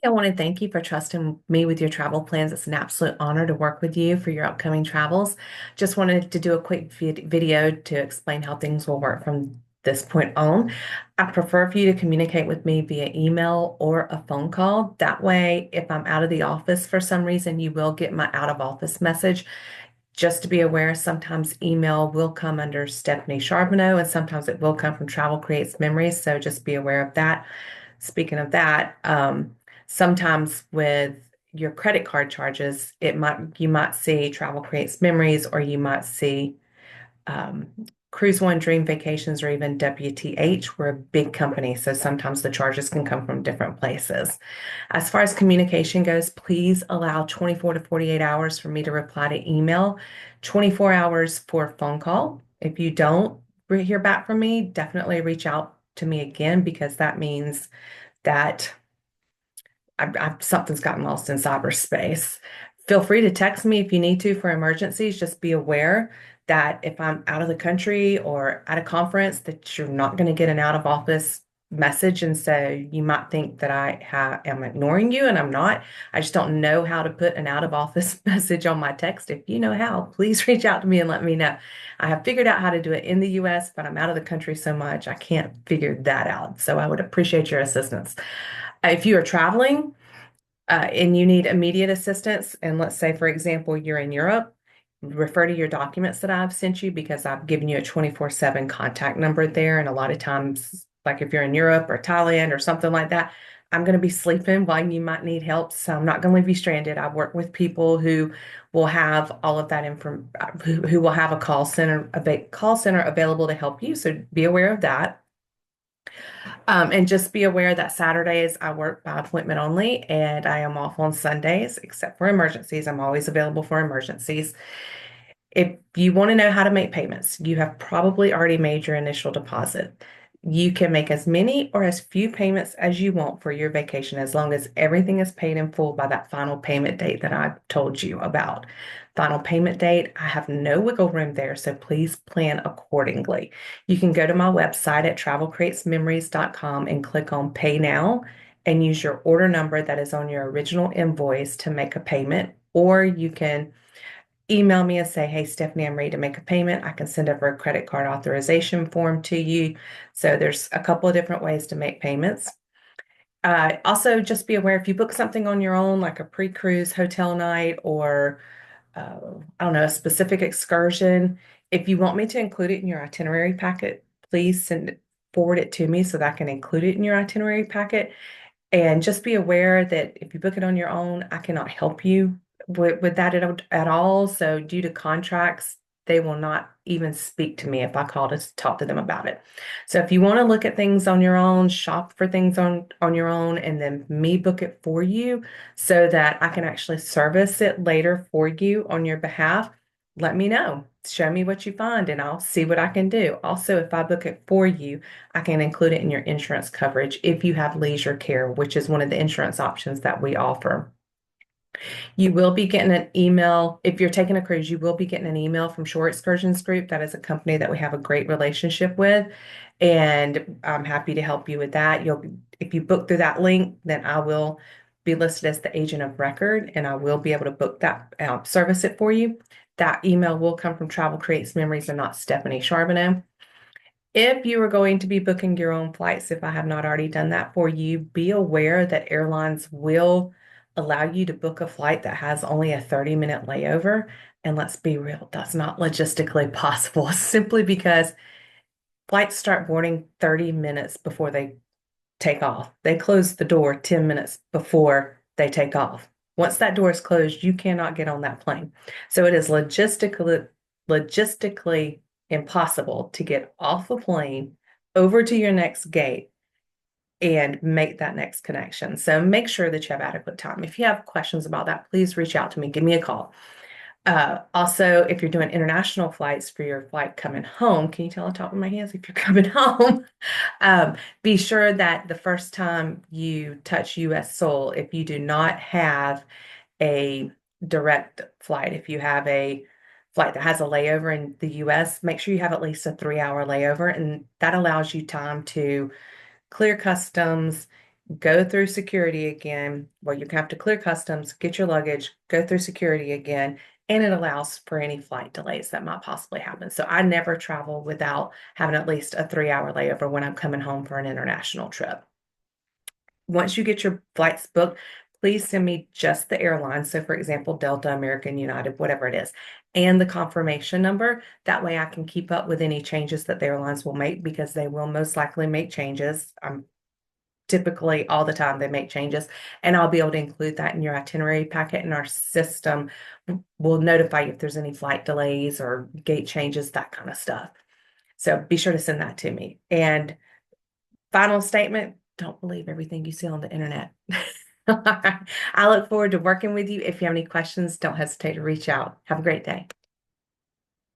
I want to thank you for trusting me with your travel plans. It's an absolute honor to work with you for your upcoming travels. Just wanted to do a quick video to explain how things will work from this point on. I prefer for you to communicate with me via email or a phone call. That way, if I'm out of the office for some reason, you will get my out of office message. Just to be aware, sometimes email will come under Stephanie Charbonneau and sometimes it will come from Travel Creates Memories. So just be aware of that. Speaking of that, sometimes with your credit card charges, you might see Travel Creates Memories, or you might see um, Cruise One, Dream Vacations, or even WTH. We're a big company, so sometimes the charges can come from different places. As far as communication goes, please allow 24 to 48 hours for me to reply to email, 24 hours for phone call. If you don't hear back from me, definitely reach out to me again because that means that something's gotten lost in cyberspace. Feel free to text me if you need to for emergencies. Just be aware that if I'm out of the country or at a conference, that you're not going to get an out of office message. And so you might think that am ignoring you, and I'm not. I just don't know how to put an out of office message on my text. If you know how, please reach out to me and let me know. I have figured out how to do it in the US, but I'm out of the country so much, I can't figure that out. So I would appreciate your assistance. If you are traveling, and you need immediate assistance, and let's say, for example, you're in Europe, refer to your documents that I've sent you because I've given you a 24/7 contact number there. And a lot of times, like if you're in Europe or Thailand or something like that, I'm going to be sleeping while you might need help. So I'm not going to leave you stranded. I work with people who will have all of that info, who will have a call center available to help you. So be aware of that. And just be aware that Saturdays I work by appointment only and I am off on Sundays, except for emergencies. I'm always available for emergencies. If you want to know how to make payments, you have probably already made your initial deposit. You can make as many or as few payments as you want for your vacation, as long as everything is paid in full by that final payment date that I told you about. Final payment date, I have no wiggle room there, so please plan accordingly. You can go to my website at travelcreatesmemories.com and click on Pay Now and use your order number that is on your original invoice to make a payment, or you can email me and say, hey, Stephanie, I'm ready to make a payment. I can send over a credit card authorization form to you. So there's a couple of different ways to make payments. Also, just be aware if you book something on your own, like a pre-cruise hotel night or I don't know, a specific excursion, if you want me to include it in your itinerary packet, please forward it to me so that I can include it in your itinerary packet. And just be aware that if you book it on your own, I cannot help you with that at all. So due to contracts, they will not even speak to me if I call to talk to them about it. So if you want to look at things on your own, shop for things on your own, and then me book it for you so that I can actually service it later for you on your behalf, let me know. Show me what you find and I'll see what I can do. Also, if I book it for you, I can include it in your insurance coverage if you have leisure care, which is one of the insurance options that we offer. You will be getting an email. If you're taking a cruise, you will be getting an email from Shore Excursions Group. That is a company that we have a great relationship with, and I'm happy to help you with that. If you book through that link, then I will be listed as the agent of record, and I will be able to book that, service it for you. That email will come from Travel Creates Memories and not Stephanie Charbonneau. If you are going to be booking your own flights, if I have not already done that for you, be aware that airlines will allow you to book a flight that has only a 30-minute layover. And let's be real, that's not logistically possible simply because flights start boarding 30 minutes before they take off. They close the door 10 minutes before they take off. Once that door is closed, you cannot get on that plane. So it is logistically impossible to get off the plane over to your next gate and make that next connection. So make sure that you have adequate time. If you have questions about that, please reach out to me. Give me a call. Also, if you're doing international flights for your flight coming home, can you tell on top of my hands if you're coming home? Be sure that the first time you touch US soil, if you do not have a direct flight, if you have a flight that has a layover in the US, make sure you have at least a 3-hour layover, and that allows you time to clear customs, go through security again, where you have to clear customs, get your luggage, go through security again, and it allows for any flight delays that might possibly happen. So I never travel without having at least a 3 hour layover when I'm coming home for an international trip. Once you get your flights booked, please send me just the airline. So, for example, Delta, American, United, whatever it is, and the confirmation number. That way I can keep up with any changes that the airlines will make because they will most likely make changes. Typically all the time they make changes, and I'll be able to include that in your itinerary packet, and our system will notify you if there's any flight delays or gate changes, that kind of stuff. So be sure to send that to me. And final statement, don't believe everything you see on the internet. I look forward to working with you. If you have any questions, don't hesitate to reach out. Have a great day.